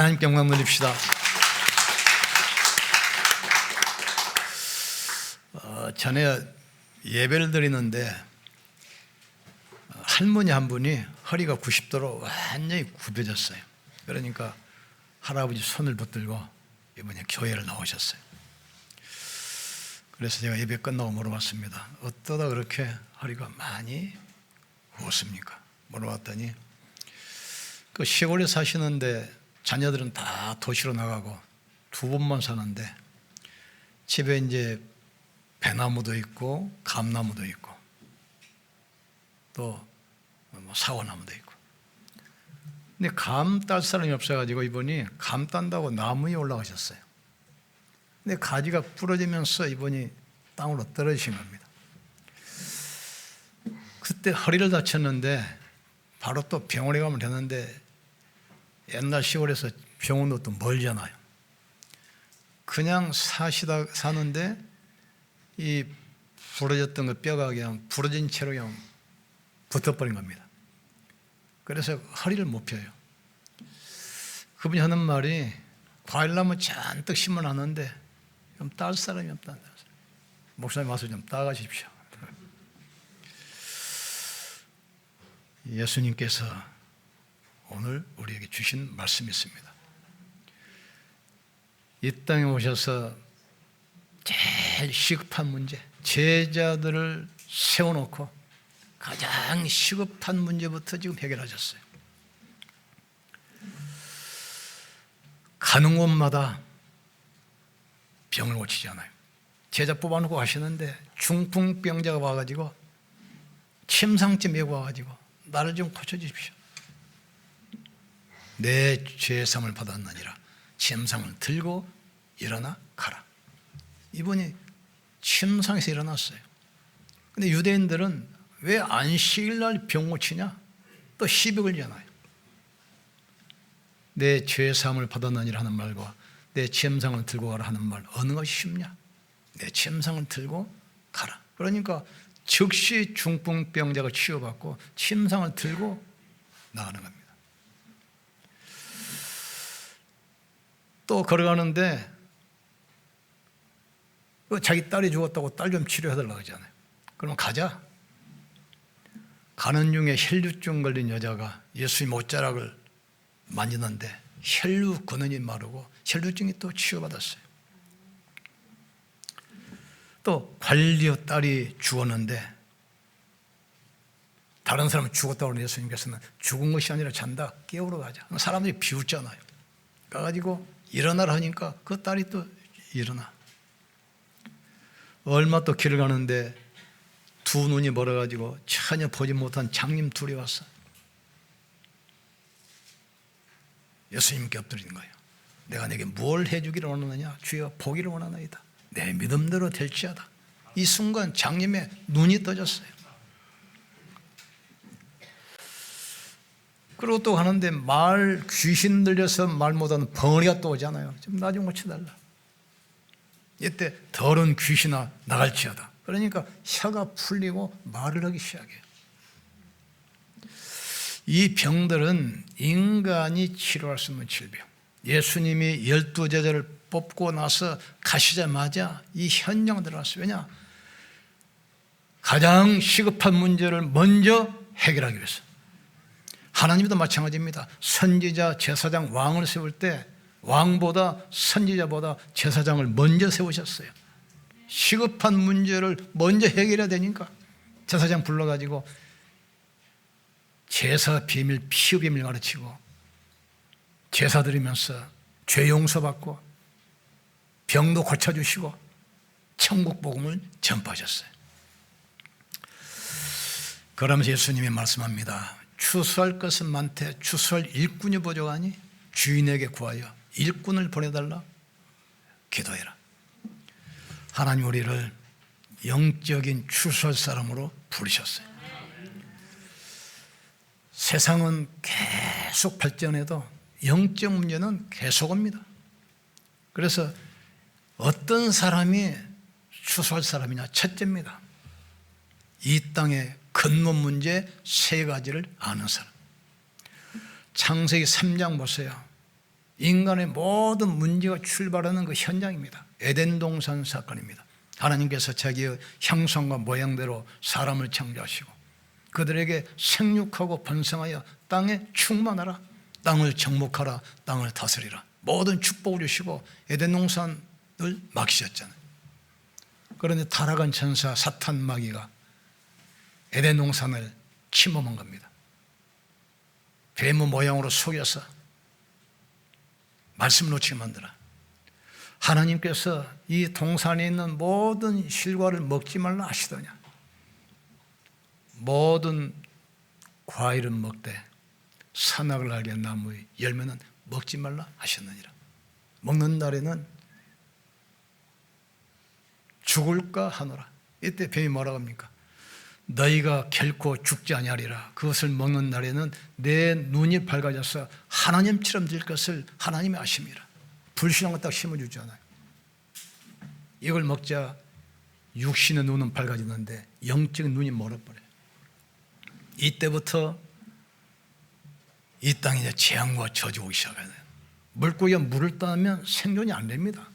하나님께 영광 돌립시다. 전에 예배를 드리는데 할머니 한 분이 허리가 90도로 완전히 굽어졌어요. 그러니까 할아버지 손을 붙들고 이번에 교회를 나오셨어요. 그래서 제가 예배 끝나고 물어봤습니다. 어떠다 그렇게 허리가 많이 굽었습니까? 물어봤더니 그 시골에 사시는데 자녀들은 다 도시로 나가고 두 번만 사는데 집에 이제 배나무도 있고 감나무도 있고 또 사과나무도 있고, 근데 감 딸 사람이 없어가지고 이분이 감 딴다고 나무 위에 올라가셨어요. 근데 가지가 부러지면서 이분이 땅으로 떨어지신 겁니다. 그때 허리를 다쳤는데 바로 또 병원에 가면 되는데 옛날 시골에서 병원도 또 멀잖아요. 그냥 사는데 이 부러졌던 그 뼈가 그냥 부러진 채로 그냥 붙어버린 겁니다. 그래서 허리를 못 펴요. 그분이 하는 말이 과일나무 잔뜩 심어놨는데 좀 딸 사람이 없다. 목사님 와서 좀 따가십시오. 예수님께서 오늘 우리에게 주신 말씀이 있습니다. 이 땅에 오셔서 제일 시급한 문제, 제자들을 세워놓고 가장 시급한 문제부터 지금 해결하셨어요. 가는 곳마다 병을 고치지 않아요. 제자 뽑아놓고 가시는데 중풍병자가 와가지고 침상쯤 메고 와가지고 나를 좀 고쳐주십시오. 내 죄상을 받았느니라. 침상을 들고 일어나 가라. 이분이 침상에서 일어났어요. 근데 유대인들은 왜 안식일날 병 고치냐? 또 시비 걸잖아요. 내 죄사함을 받았느니라 하는 말과 내 침상을 들고 가라 하는 말, 어느 것이 쉽냐? 내 침상을 들고 가라. 그러니까 즉시 중풍병자가 치유받고 침상을 들고 나가는 겁니다. 또 걸어가는데 자기 딸이 죽었다고 딸 좀 치료해달라고 하잖아요. 그러면 가자. 가는 중에 혈류증 걸린 여자가 예수님 옷자락을 만지는데 혈류 근원이 마르고 혈류증이 또 치유받았어요. 또 관리의 딸이 죽었는데 다른 사람은 죽었다고 하는 예수님께서는 죽은 것이 아니라 잔다. 깨우러 가자. 사람들이 비웃잖아요. 가가지고 일어나라 하니까 그 딸이 또 일어나. 얼마 또 길을 가는데 두 눈이 멀어가지고 전혀 보지 못한 장님 둘이 왔어. 예수님께 엎드리는 거예요. 내가 내게 뭘 해주기를 원하느냐? 주여 보기를 원하나이다. 내 믿음대로 될지어다. 이 순간 장님의 눈이 떠졌어요. 그리고 또 하는데 귀신 들려서 말 못하는 벙어리가 또 오잖아요. 좀 나 좀 고쳐달라. 이때 더러운 귀신아 나갈지어다. 그러니까 혀가 풀리고 말을 하기 시작해요. 이 병들은 인간이 치료할 수 없는 질병. 예수님이 12제자를 뽑고 나서 가시자마자 이 현장 들어갔어요. 왜냐? 가장 시급한 문제를 먼저 해결하기 위해서. 하나님도 마찬가지입니다. 선지자, 제사장, 왕을 세울 때 왕보다 선지자보다 제사장을 먼저 세우셨어요. 시급한 문제를 먼저 해결해야 되니까 제사장 불러가지고 제사 비밀, 피의 비밀 가르치고 제사 드리면서 죄 용서받고 병도 고쳐주시고 천국 복음을 전파하셨어요. 그러면서 예수님이 말씀합니다. 추수할 것은 많되 추수할 일꾼이 부족하니 주인에게 구하여 일꾼을 보내달라 기도해라. 하나님 우리를 영적인 추수할 사람으로 부르셨어요. 세상은 계속 발전해도 영적 문제는 계속 옵니다. 그래서 어떤 사람이 추수할 사람이냐? 첫째입니다. 이 땅의 근본 문제 세 가지를 아는 사람. 창세기 3장 보세요. 인간의 모든 문제가 출발하는 그 현장입니다. 에덴 동산 사건입니다. 하나님께서 자기의 형상과 모양대로 사람을 창조하시고 그들에게 생육하고 번성하여 땅에 충만하라, 땅을 정복하라, 땅을 다스리라, 모든 축복을 주시고 에덴 동산을 막으셨잖아요. 그런데 타락한 천사 사탄 마귀가 에덴 동산을 침범한 겁니다. 뱀의 모양으로 속여서 말씀을 놓치게 만들어. 하나님께서 이 동산에 있는 모든 실과를 먹지 말라 하시더냐. 모든 과일은 먹되 선악을 알게 한 나무의 열매는 먹지 말라 하셨느니라. 먹는 날에는 죽을까 하노라. 이때 뱀이 뭐라고 합니까? 너희가 결코 죽지 아니하리라. 그것을 먹는 날에는 내 눈이 밝아져서 하나님처럼 될 것을 하나님이 아심이라. 불신앙을 딱 심어주잖아요. 이걸 먹자 육신의 눈은 밝아지는데 영적인 눈이 멀어버려요. 이때부터 이 땅에 이제 재앙과 저주가 오기 시작해요. 물고기가 물을 떠나면 생존이 안 됩니다.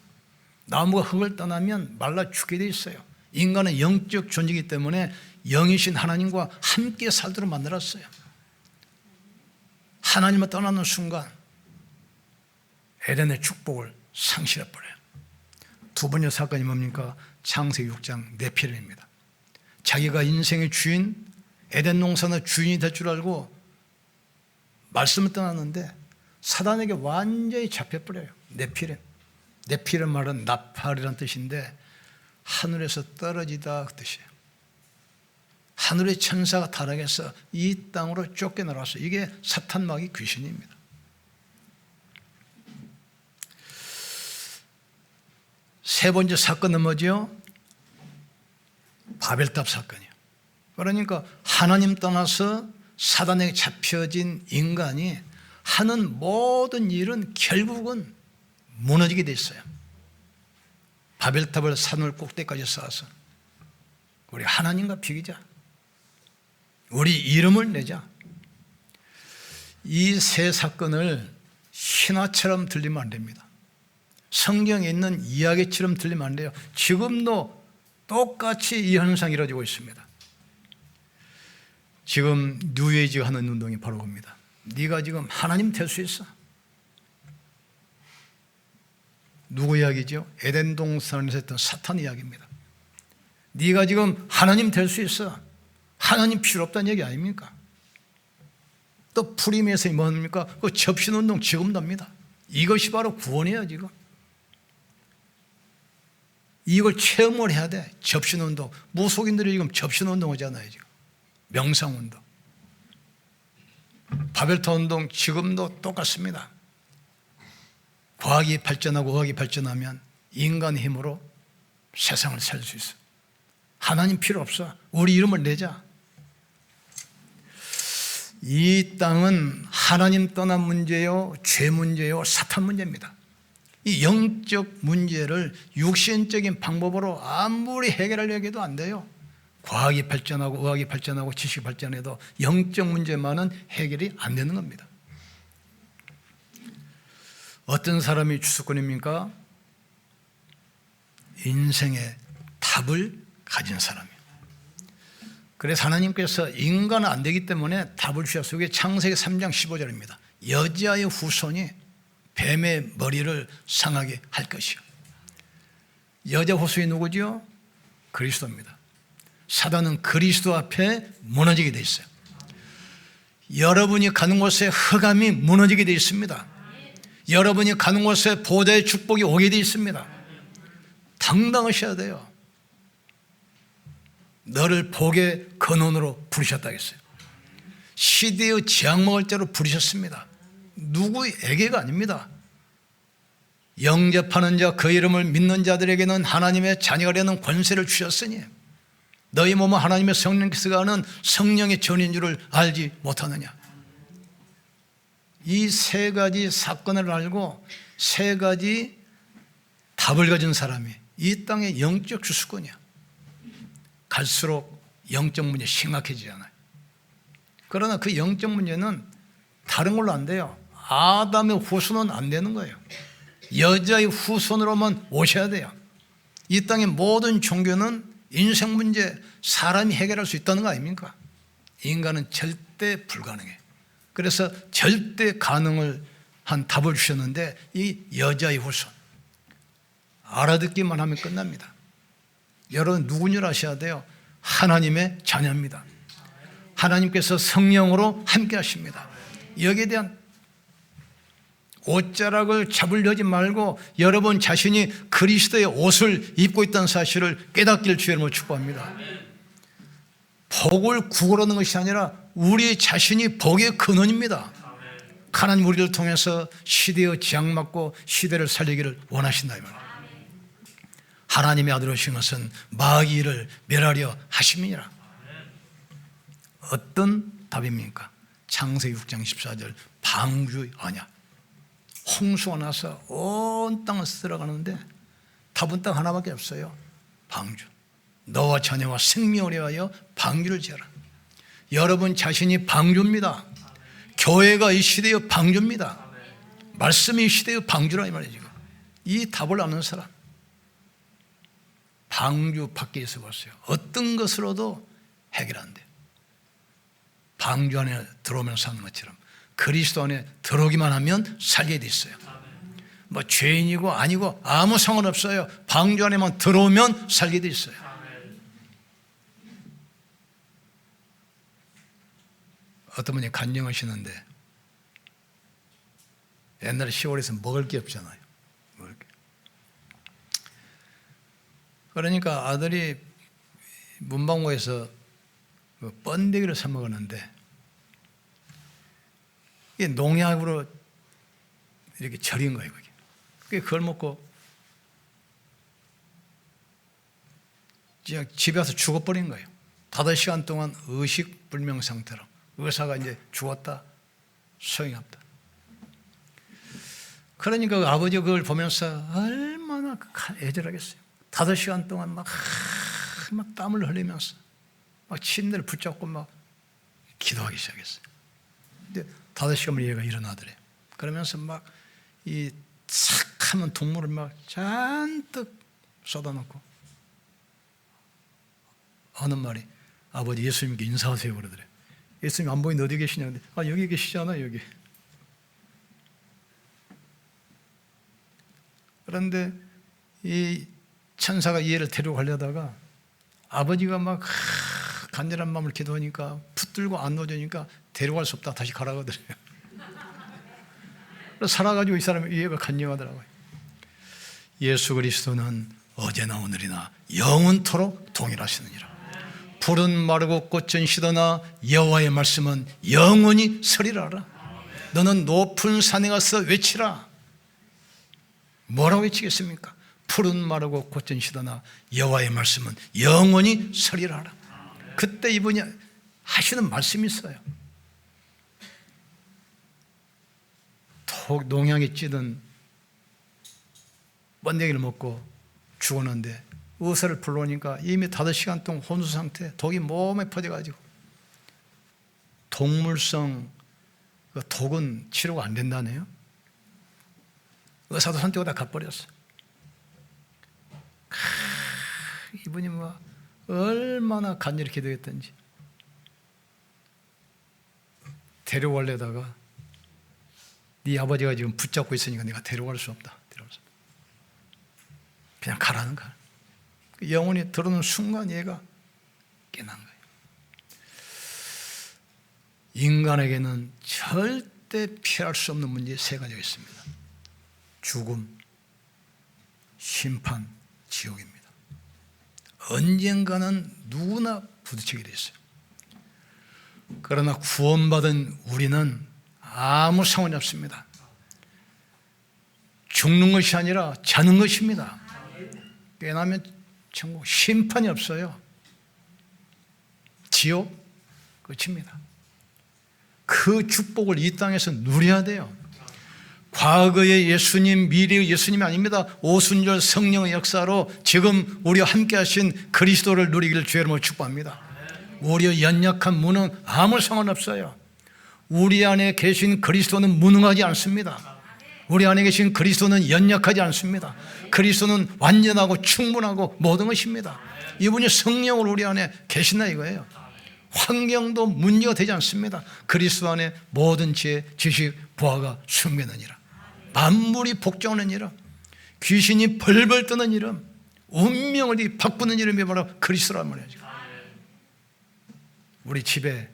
나무가 흙을 떠나면 말라 죽게 돼 있어요. 인간은 영적 존재이기 때문에 영이신 하나님과 함께 살도록 만들었어요. 하나님을 떠나는 순간 에덴의 축복을 상실해버려요. 두 번째 사건이 뭡니까? 창세기 6장 네피림입니다. 자기가 인생의 주인, 에덴 동산의 주인이 될 줄 알고 말씀을 떠났는데 사단에게 완전히 잡혀버려요. 네피림. 네피림 말은 나팔이라는 뜻인데 하늘에서 떨어지다 그 뜻이에요. 하늘의 천사가 타락해서 이 땅으로 쫓겨나갔어요. 이게 사탄 마귀 귀신입니다. 세 번째 사건은 뭐죠? 바벨탑 사건이에요. 그러니까 하나님 떠나서 사단에게 잡혀진 인간이 하는 모든 일은 결국은 무너지게 돼 있어요. 바벨탑을 산을 꼭대기까지 쌓아서 우리 하나님과 비기자, 우리 이름을 내자. 이 세 사건을 신화처럼 들리면 안 됩니다. 성경에 있는 이야기처럼 들리면 안 돼요. 지금도 똑같이 이 현상이 이루어지고 있습니다. 지금 뉴에이지 하는 운동이 바로 그겁니다. 네가 지금 하나님 될 수 있어. 누구 이야기죠? 에덴 동산에서 했던 사탄 이야기입니다. 네가 지금 하나님 될 수 있어. 하나님 필요 없다는 얘기 아닙니까? 또 프리메이슨이 뭡니까? 그 접신운동 지금도 합니다. 이것이 바로 구원이에요. 지금 이걸 체험을 해야 돼. 접신운동. 무속인들이 지금 접신운동 하잖아요. 지금 명상운동, 바벨탑 운동 지금도 똑같습니다. 과학이 발전하고 의학이 발전하면 인간의 힘으로 세상을 살릴 수 있어. 하나님 필요 없어. 우리 이름을 내자. 이 땅은 하나님 떠난 문제요, 죄 문제요, 사탄 문제입니다. 이 영적 문제를 육신적인 방법으로 아무리 해결하려고 해도 안 돼요. 과학이 발전하고 의학이 발전하고 지식이 발전해도 영적 문제만은 해결이 안 되는 겁니다. 어떤 사람이 주수꾼입니까? 인생의 답을 가진 사람이에요. 그래서 하나님께서 인간은 안 되기 때문에 답을 주셨어요. 이게 창세기 3장 15절입니다. 여자의 후손이 뱀의 머리를 상하게 할 것이요. 여자 후손이 누구죠? 그리스도입니다. 사단은 그리스도 앞에 무너지게 되어 있어요. 여러분이 가는 곳에 흑암이 무너지게 되어 있습니다. 여러분이 가는 곳에 보좌의 축복이 오게 되어 있습니다. 당당하셔야 돼요. 너를 복의 근원으로 부르셨다 했어요. 시대의 재앙 먹을 자로 부르셨습니다. 누구에게가 아닙니다. 영접하는 자, 그 이름을 믿는 자들에게는 하나님의 자녀가 되는 권세를 주셨으니 너희 몸은 하나님의 성령께서 하는 성령의 전인 줄을 알지 못하느냐. 이 세 가지 사건을 알고 세 가지 답을 가진 사람이 이 땅의 영적 주수꾼이야. 갈수록 영적 문제 심각해지잖아요. 그러나 그 영적 문제는 다른 걸로 안 돼요. 아담의 후손은 안 되는 거예요. 여자의 후손으로만 오셔야 돼요. 이 땅의 모든 종교는 인생 문제 사람이 해결할 수 있다는 거 아닙니까? 인간은 절대 불가능해요. 그래서 절대 가능을 한 답을 주셨는데 이 여자의 후손 알아듣기만 하면 끝납니다. 여러분 누구인 줄 아셔야 돼요. 하나님의 자녀입니다. 하나님께서 성령으로 함께 하십니다. 여기에 대한 옷자락을 잡으려지 말고 여러분 자신이 그리스도의 옷을 입고 있다는 사실을 깨닫기를 주의 이름으로 축복합니다. 복을 구걸하는 것이 아니라 우리 자신이 복의 근원입니다. 하나님 우리를 통해서 시대의 지향받고 시대를 살리기를 원하신다 이 말입니다. 하나님의 아들 오신 것은 마귀를 멸하려 하심이니라. 어떤 답입니까? 창세기 6장 14절 방주의 언약. 홍수가 나서 온 땅을 쓸어가는데 답은 딱 하나밖에 없어요. 방주. 너와 자녀와 생명을 위하여 방주를 지어라. 여러분 자신이 방주입니다. 교회가 이 시대의 방주입니다. 말씀이 이 시대의 방주라 이 말이죠. 이 답을 아는 사람 방주 밖에 있어 보세요. 어떤 것으로도 해결 안 돼요. 방주 안에 들어오면 사는 것처럼 그리스도 안에 들어오기만 하면 살게 돼 있어요. 뭐 죄인이고 아니고 아무 상관없어요. 방주 안에만 들어오면 살게 돼 있어요. 어떤 분이 간증하시는데 옛날에 시골에서 먹을 게 없잖아요. 먹을 게. 그러니까 아들이 문방구에서 번데기를 사 먹었는데 이게 농약으로 이렇게 절인 거예요. 그걸 먹고 집에 와서 죽어버린 거예요. 5시간 동안 의식불명 상태로. 의사가 이제 죽었다. 소용이 없다. 그러니까 그 아버지가 그걸 보면서 얼마나 애절하겠어요. 5시간 동안 막 땀을 흘리면서 막 침대를 붙잡고 막 기도하기 시작했어요. 근데 5시간 만에 얘가 일어나더래요. 그러면서 막 이 삭하면 동물을 막 잔뜩 쏟아놓고 하는 말이 아버지 예수님께 인사하세요 그러더래요. 예수님 안 보이는데 어디 계시냐? 근데 여기 계시잖아 여기. 그런데 이 천사가 이 애를 데려가려다가 아버지가 막 간절한 마음을 기도하니까 붙들고 안 놓아주니까 데려갈 수 없다 다시 가라 그러더래요. 그래서 살아가지고 이 사람이 이 애가 간증하더라고요. 예수 그리스도는 어제나 오늘이나 영원토록 동일하시느니라. 푸른 마르고 꽃은 시드나 여호와의 말씀은 영원히 서리라. 너는 높은 산에 가서 외치라. 뭐라고 외치겠습니까? 푸른 마르고 꽃은 시드나 여호와의 말씀은 영원히 서리라. 그때 이분이 하시는 말씀이 있어요. 톡 농약에 찌든 번데기를 먹고 죽었는데 의사를 불러오니까 이미 5시간 동안 혼수 상태, 독이 몸에 퍼져가지고 동물성 독은 치료가 안 된다네요. 의사도 손 떼고 다 가버렸어. 이분이 뭐 얼마나 간절히 기도했던지. 데려가려다가 네 아버지가 지금 붙잡고 있으니까 내가 데려갈 수 없다. 그냥 가라는 거야. 영혼이 들어오는 순간 얘가 깨난 거예요. 인간에게는 절대 피할 수 없는 문제 3가지가 있습니다. 죽음, 심판, 지옥입니다. 언젠가는 누구나 부딪히게 돼 있어요. 그러나 구원받은 우리는 아무 상관이 없습니다. 죽는 것이 아니라 자는 것입니다. 깨나면 천국, 심판이 없어요. 지옥 끝입니다. 그 축복을 이 땅에서 누려야 돼요. 과거의 예수님, 미래의 예수님이 아닙니다. 오순절 성령의 역사로 지금 우리와 함께 하신 그리스도를 누리기를 주의 이름으로 축복합니다. 우리의 연약한 무능 아무 상관없어요. 우리 안에 계신 그리스도는 무능하지 않습니다. 우리 안에 계신 그리스도는 연약하지 않습니다. 그리스도는 완전하고 충분하고 모든 것입니다. 이분이 성령으로 우리 안에 계신다 이거예요. 환경도 문제가 되지 않습니다. 그리스도 안에 모든 지혜, 지식, 부하가 숨겨있느니라. 만물이 복종하느니라. 귀신이 벌벌 떠는 이름, 운명을 바꾸는 이름이 바로 그리스도란 말이죠. 우리 집에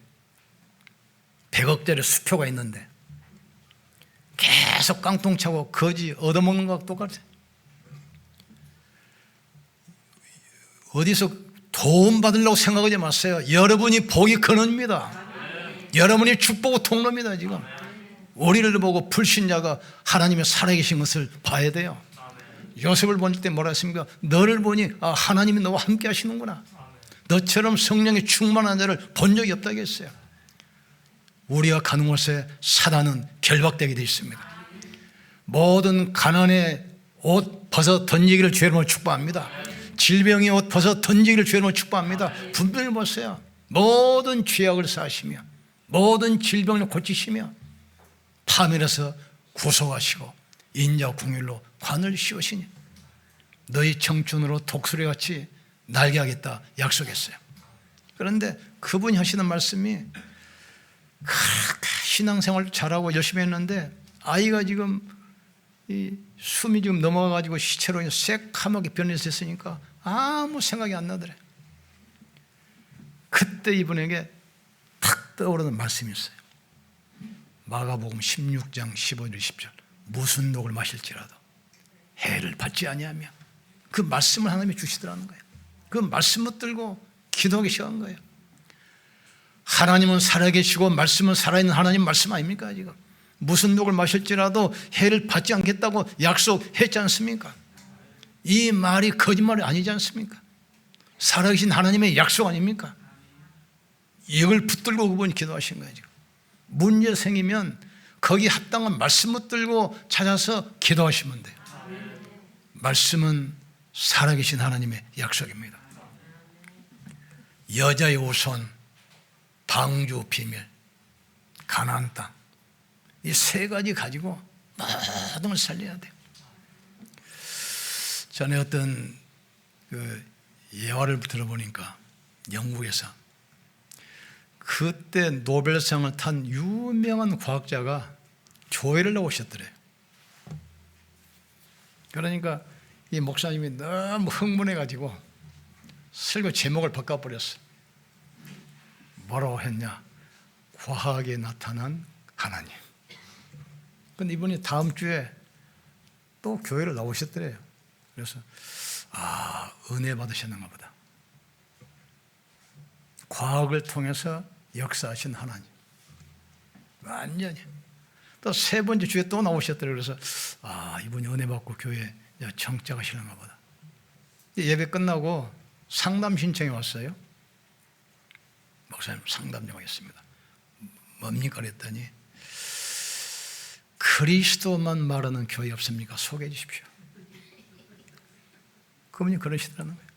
100억짜리 수표가 있는데 계속 깡통 차고 거지 얻어먹는 것과 똑같아요. 어디서 도움 받으려고 생각하지 마세요. 여러분이 복이 근원입니다. 여러분이 축복의 통로입니다. 지금 우리를 보고 불신자가 하나님의 살아계신 것을 봐야 돼요. 요셉을 볼 때 뭐라 했습니까? 너를 보니 하나님이 너와 함께 하시는구나. 너처럼 성령이 충만한 자를 본 적이 없다고 했어요. 우리가 가는 곳에 사단은 결박되게 되어 있습니다. 모든 가난의 옷 벗어 던지기를 죄로 축복합니다. 질병의 옷 벗어 던지기를 죄로 축복합니다. 분명히 보세요. 모든 죄악을 사하시며 모든 질병을 고치시며 파멸해서 구속하시고 인자 궁율로 관을 씌우시니 너희 청춘으로 독수리같이 날개하겠다 약속했어요. 그런데 그분이 하시는 말씀이 신앙생활 잘하고 열심히 했는데 아이가 지금 숨이 지금 넘어가가지고 시체로 새카맣게 변했으니까 아무 생각이 안 나더래. 그때 이분에게 탁 떠오르는 말씀이 있어요. 마가복음 16장 15절 20절 무슨 독을 마실지라도 해를 받지 아니하며 그 말씀을 하나님이 주시더라는 거예요. 그 말씀을 들고 기도하기 시작한 거예요. 하나님은 살아계시고 말씀은 살아있는 하나님 말씀 아닙니까? 지금 무슨 독을 마실지라도 해를 받지 않겠다고 약속했지 않습니까? 이 말이 거짓말이 아니지 않습니까? 살아계신 하나님의 약속 아닙니까? 이걸 붙들고 그분이 기도하신 거예요. 지금 문제 생기면 거기 합당한 말씀 붙들고 찾아서 기도하시면 돼요. 말씀은 살아계신 하나님의 약속입니다. 여자의 우선, 방주 비밀, 가나안 땅, 이 세 가지 가지고 모든 걸 살려야 돼요. 전에 어떤 예화를 들어보니까 영국에서 그때 노벨상을 탄 유명한 과학자가 교회를 나오셨더래요. 그러니까 이 목사님이 너무 흥분해가지고 설교 제목을 바꿔버렸어. 뭐라고 했냐? 과학에 나타난 하나님. 근데 이분이 다음 주에 또 교회를 나오셨더래요. 그래서 은혜 받으셨는가 보다. 과학을 통해서 역사하신 하나님. 완전히. 또 세 번째 주에 또 나오셨더래요. 그래서 이분이 은혜 받고 교회에 정착하시는가 보다. 예배 끝나고 상담 신청이 왔어요. 목사님 상담 좀 하겠습니다. 뭡니까? 그랬더니 그리스도만 말하는 교회 없습니까? 소개해 주십시오. 그분이 그러시더라는 거예요.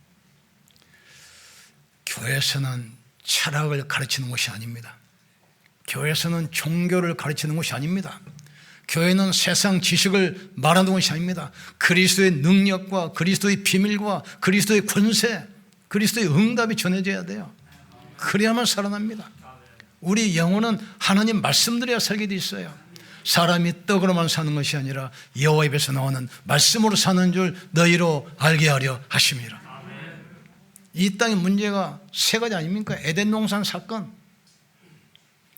교회에서는 철학을 가르치는 것이 아닙니다. 교회에서는 종교를 가르치는 것이 아닙니다. 교회는 세상 지식을 말하는 것이 아닙니다. 그리스도의 능력과 그리스도의 비밀과 그리스도의 권세, 그리스도의 응답이 전해져야 돼요. 그래야만 살아납니다. 우리 영혼은 하나님 말씀드려야 살게 돼 있어요. 사람이 떡으로만 사는 것이 아니라 여호와 입에서 나오는 말씀으로 사는 줄 너희로 알게 하려 하심이라. 이 땅의 문제가 세 가지 아닙니까? 에덴 동산 사건,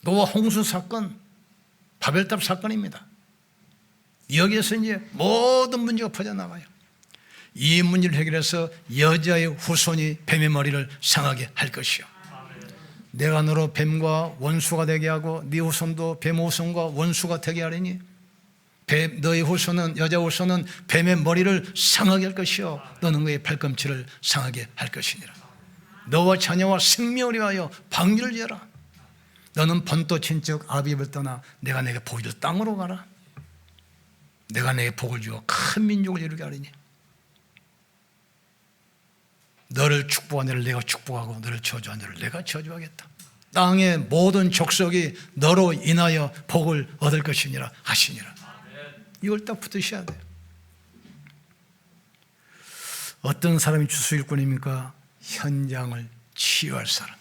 노아 홍수 사건, 바벨탑 사건입니다. 여기에서 이제 모든 문제가 퍼져나가요. 이 문제를 해결해서 여자의 후손이 뱀의 머리를 상하게 할 것이요. 내가 너로 뱀과 원수가 되게 하고 네 후손도 뱀 후손과 원수가 되게 하리니 너의 후손은 여자 후손은 뱀의 머리를 상하게 할 것이요 너는 그의 발꿈치를 상하게 할 것이니라. 너와 자녀와 생명을 위하여 방주를 지어라. 너는 본토 친척 아비집을 떠나 내가 내게 복을 줄 땅으로 가라. 내가 내게 복을 주어 큰 민족을 이루게 하리니 너를 축복한 너를 내가 축복하고 너를 저주한 너를 내가 저주하겠다. 땅의 모든 족속이 너로 인하여 복을 얻을 것이니라 하시니라. 이걸 딱 붙으셔야 돼요. 어떤 사람이 주수일꾼입니까? 현장을 치유할 사람.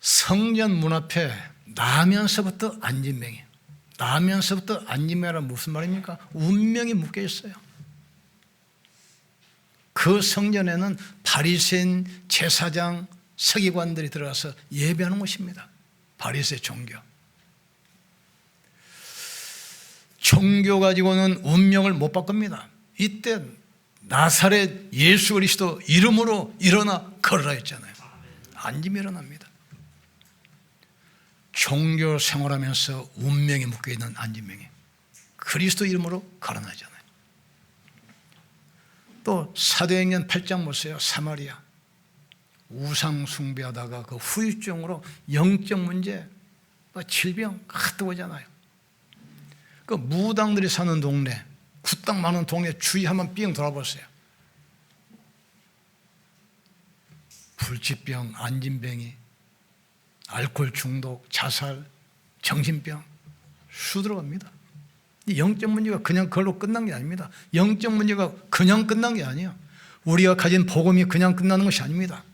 성전 문 앞에 나면서부터 안진뱅이. 나면서부터 안진뱅이란 무슨 말입니까? 운명이 묶여 있어요. 그 성전에는 바리새인 제사장 서기관들이 들어가서 예배하는 곳입니다. 바리새 종교. 종교 가지고는 운명을 못 바꿉니다. 이때 나사렛 예수 그리스도 이름으로 일어나 걸으라 했잖아요. 안짐이 일어납니다. 종교 생활하면서 운명이 묶여있는 안진뱅이 그리스도 이름으로 걸어나잖아요. 또 사도행전 8장 보세요. 사마리아 우상 숭배하다가 그 후유증으로 영적 문제, 질병 뜨거잖아요. 그 무당들이 사는 동네, 굿당 많은 동네 주위 한번 삥 돌아보세요. 불치병, 안진뱅이, 알코올 중독, 자살, 정신병 수 들어갑니다. 이 영적 문제가 그냥 그걸로 끝난 게 아닙니다. 영적 문제가 그냥 끝난 게 아니에요. 우리가 가진 복음이 그냥 끝나는 것이 아닙니다.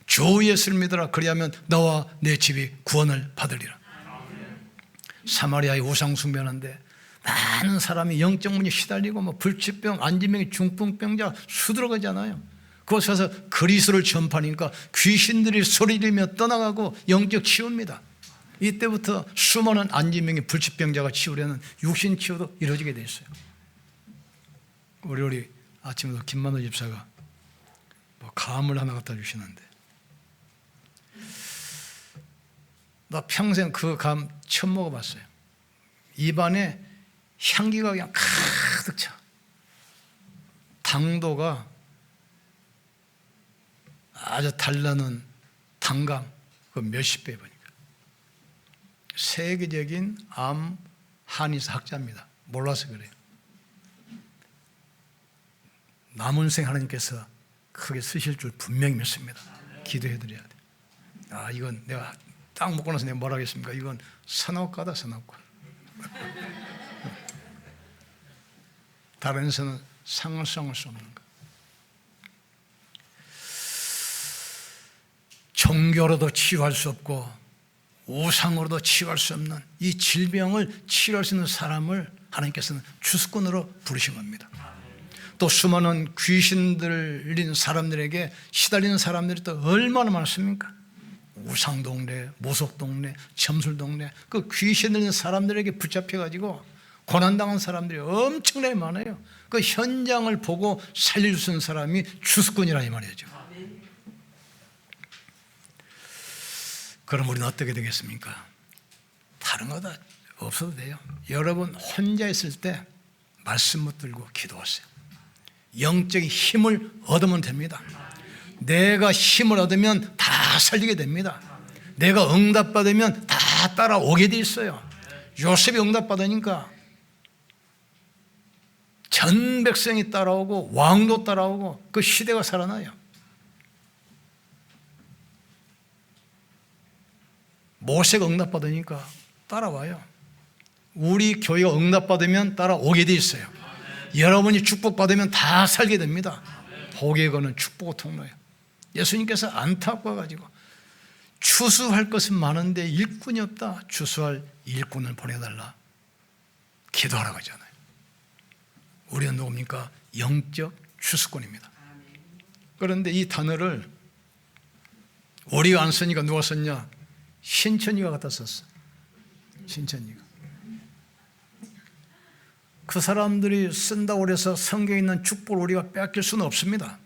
주 예수를 믿으라 그리하면 너와 내 집이 구원을 받으리라. 사마리아의 우상 숭배하는데 많은 사람이 영적 문제에 시달리고 불치병, 안진병, 중풍병자 수 들어가잖아요. 그곳에 가서 그리스도를 전파하니까 귀신들이 소리리며 떠나가고 영적 치유입니다. 이때부터 수많은 안진병이 불치병자가 치유되는 육신 치유도 이루어지게 돼 있어요. 우리 아침에도 김만호 집사가 감을 하나 갖다 주시는데 나 평생 그 감 처음 먹어봤어요. 입안에 향기가 그냥 가득 차. 당도가 아주 달라는 당감 그 몇십 배 보니까 세계적인 암 한의사 학자입니다. 몰라서 그래요. 남은 생 하나님께서 크게 쓰실 줄 분명히 믿습니다. 기도해드려야 돼. 이건 내가 딱 먹고 나서 내가 뭘 하겠습니까? 이건 선악과다 선악과. 다른 데서는 상을성을 수 없는 거. 종교로도 치유할 수 없고 우상으로도 치유할 수 없는 이 질병을 치유할 수 있는 사람을 하나님께서는 주수꾼으로 부르신 겁니다. 또 수많은 귀신 들린 사람들에게 시달리는 사람들이 또 얼마나 많습니까? 우상동네, 모속동네, 점술동네 그 귀신 들린 사람들에게 붙잡혀가지고 고난당한 사람들이 엄청나게 많아요. 그 현장을 보고 살릴 수 있는 사람이 주수꾼이라 이 말이죠. 그럼 우리는 어떻게 되겠습니까? 다른 거 다 없어도 돼요. 여러분 혼자 있을 때 말씀 붙들고 기도하세요. 영적인 힘을 얻으면 됩니다. 내가 힘을 얻으면 다 살리게 됩니다. 내가 응답받으면 다 따라오게 돼 있어요. 요셉이 응답받으니까 전 백성이 따라오고 왕도 따라오고 그 시대가 살아나요. 모세가 응답받으니까 따라와요. 우리 교회가 응답받으면 따라오게 돼 있어요. 여러분이 축복받으면 다 살게 됩니다. 복에 거는 축복의 통로예요. 예수님께서 안타까워가지고 추수할 것은 많은데 일꾼이 없다. 추수할 일꾼을 보내달라. 기도하라고 하잖아요. 우리는 누굽니까? 영적 추수꾼입니다. 그런데 이 단어를 우리가 안 쓰니까 누가 썼냐? 신천지가 갖다 썼어. 신천지가. 그 사람들이 쓴다고 해서 성경에 있는 축복을 우리가 뺏길 수는 없습니다.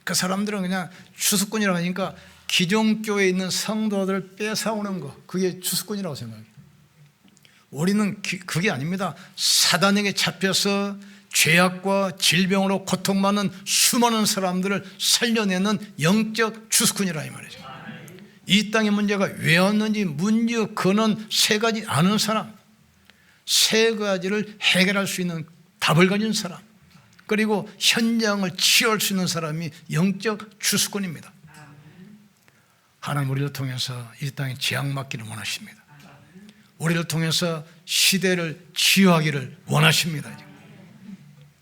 그 사람들은 그냥 추수꾼이라고 하니까 기존교회에 있는 성도들을 뺏어오는 거, 그게 추수꾼이라고 생각해요. 우리는 그게 아닙니다. 사단에게 잡혀서 죄악과 질병으로 고통받는 수많은 사람들을 살려내는 영적 추수꾼이라 이 말이죠. 이 땅의 문제가 왜 왔는지 문제의 근원 세 가지 아는 사람, 세 가지를 해결할 수 있는 답을 가진 사람, 그리고 현장을 치유할 수 있는 사람이 영적 주수꾼입니다. 하나님 우리를 통해서 이 땅에 재앙 맞기를 원하십니다. 우리를 통해서 시대를 치유하기를 원하십니다.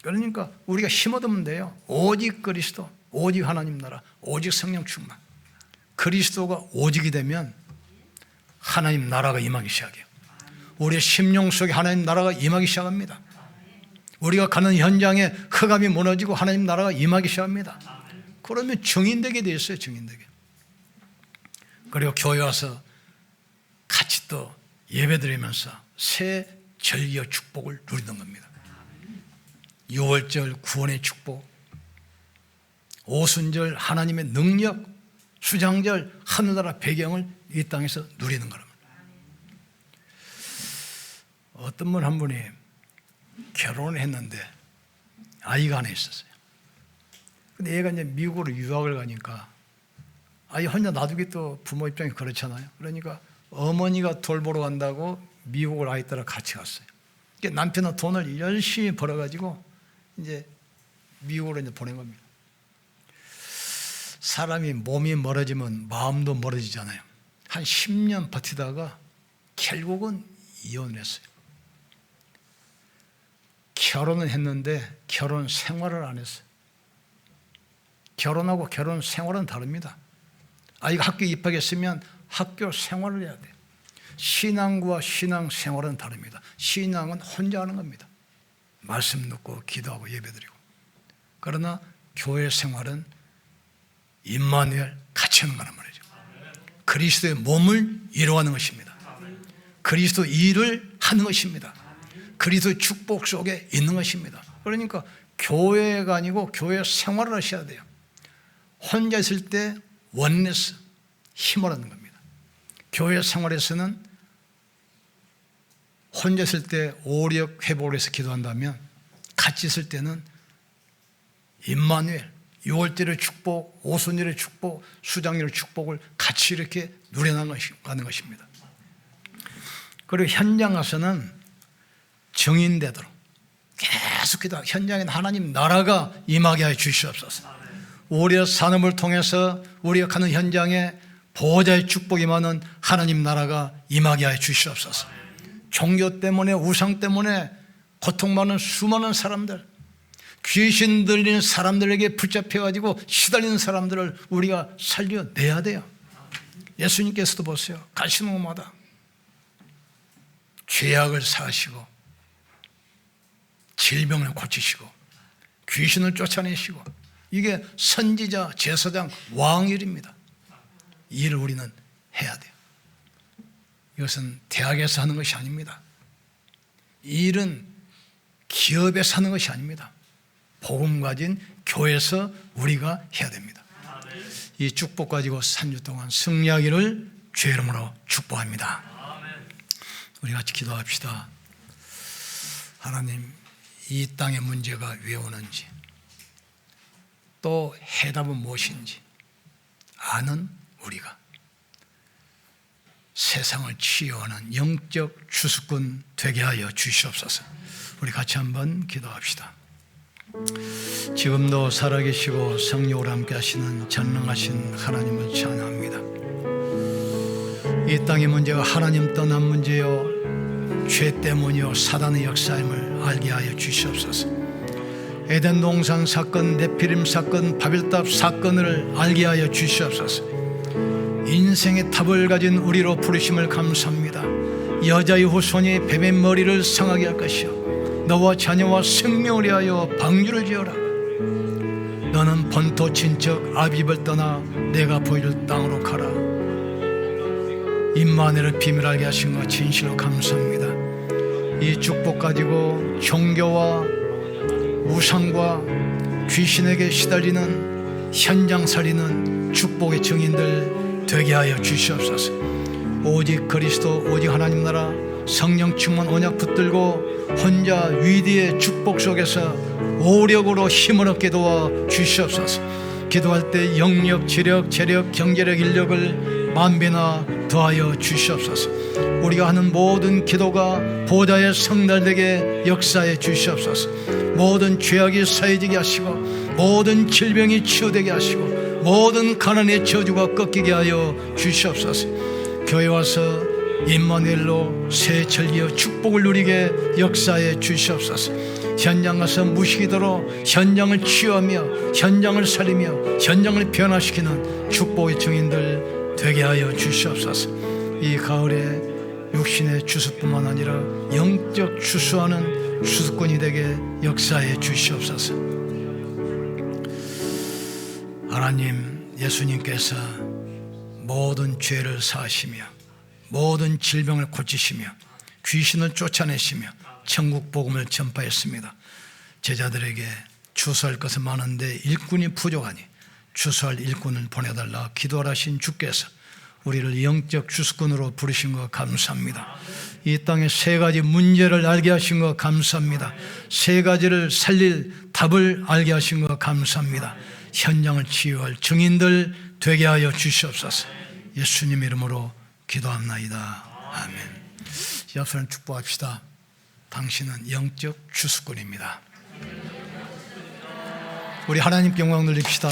그러니까 우리가 힘 얻으면 돼요. 오직 그리스도, 오직 하나님 나라, 오직 성령 충만. 그리스도가 오직이 되면 하나님 나라가 임하기 시작해요. 우리의 심령 속에 하나님 나라가 임하기 시작합니다. 우리가 가는 현장에 흑암이 무너지고 하나님 나라가 임하기 시작합니다. 그러면 증인되게 되어 있어요. 증인되게. 그리고 교회 와서 같이 또 예배드리면서 새 절기의 축복을 누리는 겁니다. 6월절 구원의 축복, 오순절 하나님의 능력, 수장절 하늘나라 배경을 이 땅에서 누리는 거랍니다. 어떤 분 한 분이 결혼을 했는데 아이가 하나 있었어요. 근데 얘가 이제 미국으로 유학을 가니까 아이 혼자 놔두기 또 부모 입장이 그렇잖아요. 그러니까 어머니가 돌보러 간다고 미국을 아이 따라 같이 갔어요. 그러니까 남편은 돈을 열심히 벌어가지고 이제 미국으로 이제 보낸 겁니다. 사람이 몸이 멀어지면 마음도 멀어지잖아요. 한 10년 버티다가 결국은 이혼을 했어요. 결혼은 했는데 결혼 생활을 안 했어요. 결혼하고 결혼 생활은 다릅니다. 아이가 학교 입학했으면 학교 생활을 해야 돼요. 신앙과 신앙 생활은 다릅니다. 신앙은 혼자 하는 겁니다. 말씀 듣고 기도하고 예배드리고. 그러나 교회 생활은 임마누엘 같이 하는 거란 말이죠. 그리스도의 몸을 이루어가는 것입니다. 그리스도 일을 하는 것입니다. 그리스도의 축복 속에 있는 것입니다. 그러니까 교회가 아니고 교회 생활을 하셔야 돼요. 혼자 있을 때 원네스, 힘을 얻는 겁니다. 교회 생활에서는 혼자 있을 때 오력 회복을 해서 기도한다면 같이 있을 때는 임마누엘, 6월절의 축복, 오순절의 축복, 수장절의 축복을 같이 이렇게 누려가는 것입니다. 그리고 현장 가서는 증인되도록 계속 기도하고 현장에 하나님 나라가 임하게 하여 주시옵소서. 우리의 산업을 통해서 우리가 가는 현장에 보호자의 축복이 임하는 하나님 나라가 임하게 하여 주시옵소서. 종교 때문에 우상 때문에 고통받는 수많은 사람들, 귀신 들리는 사람들에게 붙잡혀가지고 시달리는 사람들을 우리가 살려내야 돼요. 예수님께서도 보세요. 가시는 곳마다 죄악을 사하시고 질병을 고치시고 귀신을 쫓아내시고, 이게 선지자, 제사장, 왕일입니다. 이 일을 우리는 해야 돼요. 이것은 대학에서 하는 것이 아닙니다. 이 일은 기업에서 하는 것이 아닙니다. 복음 가진 교회에서 우리가 해야 됩니다. 이 축복 가지고 3주 동안 승리하기를 주의 이름으로 축복합니다. 우리 같이 기도합시다. 하나님, 이 땅의 문제가 왜 오는지, 또 해답은 무엇인지 아는 우리가 세상을 치유하는 영적 주수꾼 되게 하여 주시옵소서. 우리 같이 한번 기도합시다. 지금도 살아계시고 성령으로 함께 하시는 전능하신 하나님을 찬양합니다. 이 땅의 문제가 하나님 떠난 문제요, 죄 때문이요 사단의 역사임을 알게 하여 주시옵소서. 에덴 동산 사건, 네피림 사건, 바벨탑 사건을 알게 하여 주시옵소서. 인생의 탑을 가진 우리로 부르심을 감사합니다. 여자의 후손이 뱀의 머리를 상하게 할 것이요, 너와 자녀와 생명을 위하여 방주를 지어라. 너는 본토 친척 아비집을 떠나 내가 보여줄 땅으로 가라. 임마누엘의 비밀을 알게 하신 것 진실로 감사합니다. 이 축복 가지고 종교와 우상과 귀신에게 시달리는 현장 살리는 축복의 증인들 되게 하여 주시옵소서. 오직 그리스도, 오직 하나님 나라, 성령 충만 언약 붙들고 혼자 위대의 축복 속에서 오력으로 힘을 얻게 도와 주시옵소서. 기도할 때 영력, 지력, 재력, 경제력, 인력을 만배나 더하여 주시옵소서. 우리가 하는 모든 기도가 보좌의 성달되게 역사해 주시옵소서. 모든 죄악이 사해지게 하시고 모든 질병이 치유되게 하시고 모든 가난의 저주가 꺾이게 하여 주시옵소서. 교회 와서 임마누엘로 새 절기의 축복을 누리게 역사해 주시옵소서. 현장 가서 무시기도로 현장을 치유하며 현장을 살리며 현장을 변화시키는 축복의 증인들 되게 하여 주시옵소서. 이 가을에 육신의 추수뿐만 아니라 영적 추수하는 추수꾼이 되게 역사해 주시옵소서. 하나님, 예수님께서 모든 죄를 사하시며 모든 질병을 고치시며 귀신을 쫓아내시며 천국 복음을 전파했습니다. 제자들에게 추수할 것은 많은데 일꾼이 부족하니 추수할 일꾼을 보내달라 기도하신 주께서 우리를 영적 추수꾼으로 부르신 것 감사합니다. 이 땅에 세 가지 문제를 알게 하신 것 감사합니다. 세 가지를 살릴 답을 알게 하신 것 감사합니다. 현장을 치유할 증인들 되게 하여 주시옵소서. 예수님 이름으로 기도합나이다. 아멘. 옆에는 축복합시다. 당신은 영적 추수꾼입니다. 우리 하나님께 영광 돌립시다.